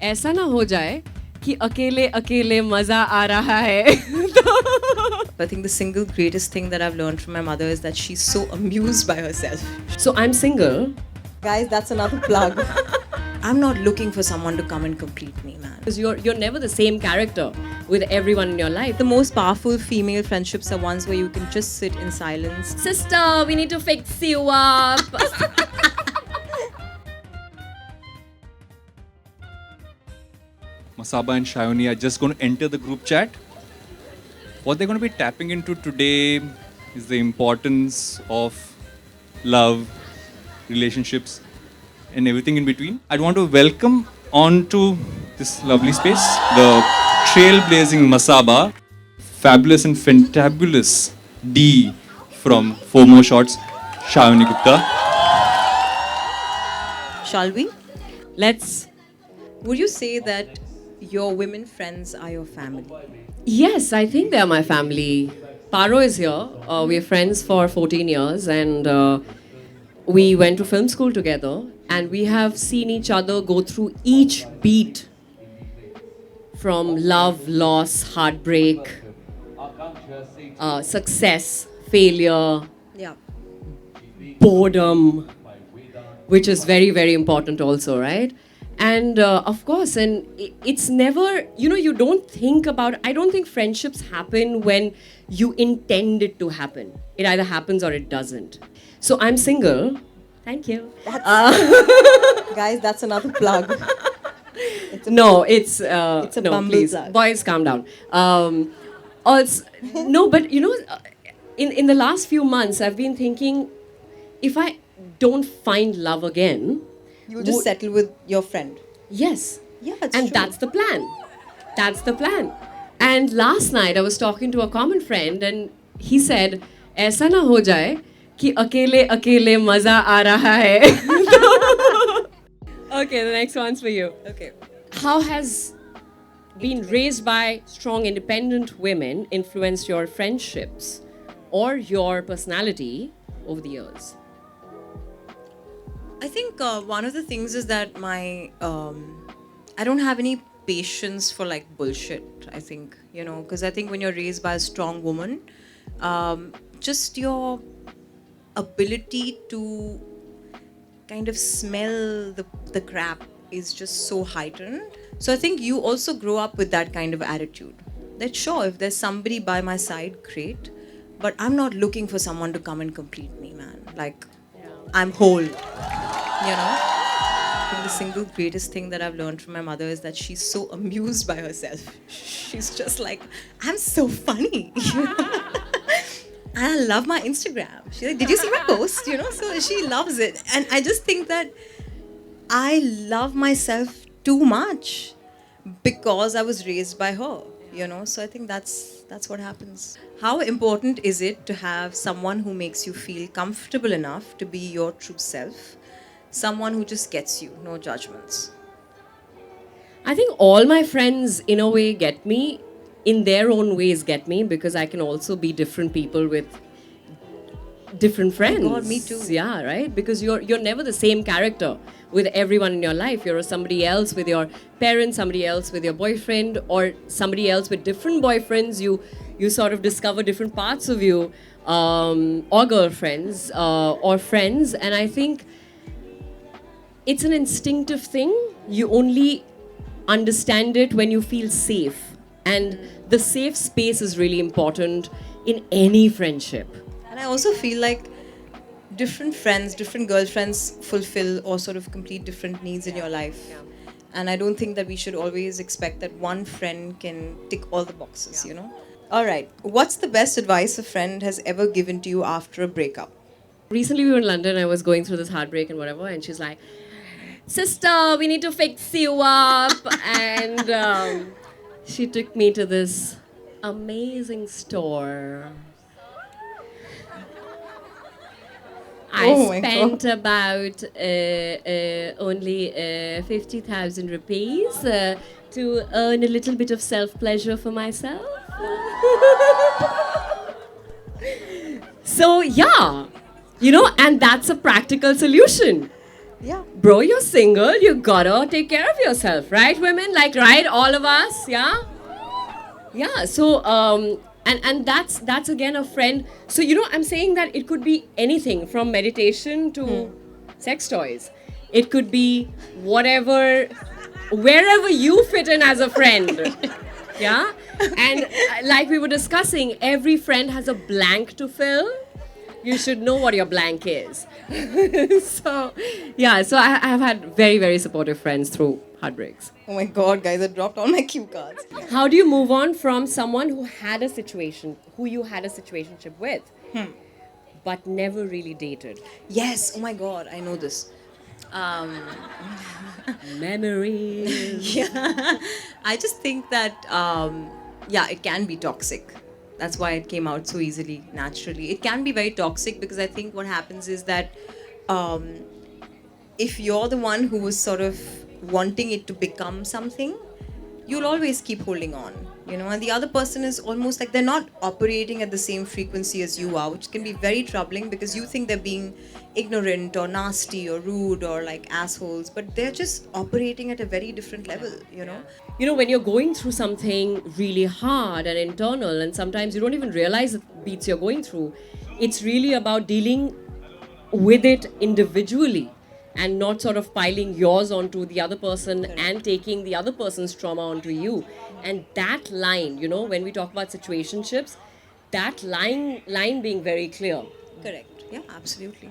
ऐसा ना हो जाए कि अकेले अकेले मजा आ रहा है. I think the single greatest thing that I've learned from my mother is that she's so amused by herself. So I'm single. Guys, that's another plug. I'm not looking for someone to come and complete me, man. Because you're never the same character with everyone in your life. The most powerful female friendships are ones where you can just sit in silence. Sister, we need to fix you up. Masaba and Sayani are just going to enter the group chat. What they're going to be tapping into today is the importance of love, relationships, and everything in between. I'd want to welcome onto this lovely space the trailblazing Masaba, fabulous and fantabulous D from Four More Shots, Sayani Gupta. Shall we? Let's. Would you say that your women friends are your family? Yes, I think they're my family. Paro is here. We're friends for 14 years and we went to film school together and we have seen each other go through each beat from love, loss, heartbreak, success, failure, Yeah. boredom, which is very, very important also, right? And of course, and it's never, you don't think about, I don't think friendships happen when you intend it to happen. It either happens or it doesn't. So I'm single. Thank you. Guys, that's another plug. No, it's a no, Bumble please, plug. boys, calm down. Also, no, but in the last few months, I've been thinking, if I don't find love again, You'll just settle with your friend. yes, Yeah, it's and true. that's the plan. That's the plan. And last night I was talking to a common friend and he said, "ऐसा ना हो जाए कि अकेले अकेले मजा आ रहा है." Okay, the next one's for you. Okay. How has being raised by strong, independent women influenced your friendships or your personality over the years? I think one of the things is that I don't have any patience for like bullshit. I think, because I think when you're raised by a strong woman, just your ability to kind of smell the crap is just so heightened. So I think you also grow up with that kind of attitude. That sure, if there's somebody by my side, great. But I'm not looking for someone to come and complete me, man. Like, I'm whole. I think the single greatest thing that I've learned from my mother is that she's so amused by herself. She's just like, I'm so funny. And I love my Instagram. She's like, did you see my post? So she loves it. And I just think that I love myself too much because I was raised by her, So I think that's what happens. How important is it to have someone who makes you feel comfortable enough to be your true self? Someone who just gets you, no judgments. I think all my friends, in a way, get me. In their own ways, get me because I can also be different people with different friends. God, me too. Yeah, right? Because you're never the same character with everyone in your life. You're somebody else with your parents, somebody else with your boyfriend, or somebody else with different boyfriends. You sort of discover different parts of you, or girlfriends, or friends. And I think it's an instinctive thing. You only understand it when you feel safe. And the safe space is really important in any friendship. And I also feel like different friends, different girlfriends fulfill or sort of complete different needs in your life. Yeah. And I don't think that we should always expect that one friend can tick all the boxes, All right. What's the best advice a friend has ever given to you after a breakup? Recently we were in London, I was going through this heartbreak and whatever, and she's like, "Sister, we need to fix you up." And she took me to this amazing store. Oh my I spent about only 50,000 rupees to earn a little bit of self-pleasure for myself. So, yeah, and that's a practical solution. Yeah. Bro, you're single, you gotta take care of yourself, right, women? Like, right, all of us, yeah? Yeah, so and that's again a friend. So I'm saying that it could be anything from meditation to sex toys. It could be whatever, wherever you fit in as a friend. Yeah, and like we were discussing, every friend has a blank to fill. You should know what your blank is. So yeah, so I have had very, very supportive friends through heartbreaks. Oh my god, guys, I dropped all my cue cards. How do you move on from someone who you had a situationship with, but never really dated? Yes, oh my god, I know this. Memories. Yeah, I just think that, yeah, it can be toxic. That's why it came out so easily, naturally. It can be very toxic because I think what happens is that if you're the one who was sort of wanting it to become something, you'll always keep holding on, and the other person is almost like they're not operating at the same frequency as you are, which can be very troubling because you think they're being ignorant or nasty or rude or like assholes, but they're just operating at a very different level. When you're going through something really hard and internal, and sometimes you don't even realize the beats you're going through, it's really about dealing with it individually and not sort of piling yours onto the other person and taking the other person's trauma onto you. And that line, when we talk about situationships, that line being very clear. Correct. Yeah, absolutely.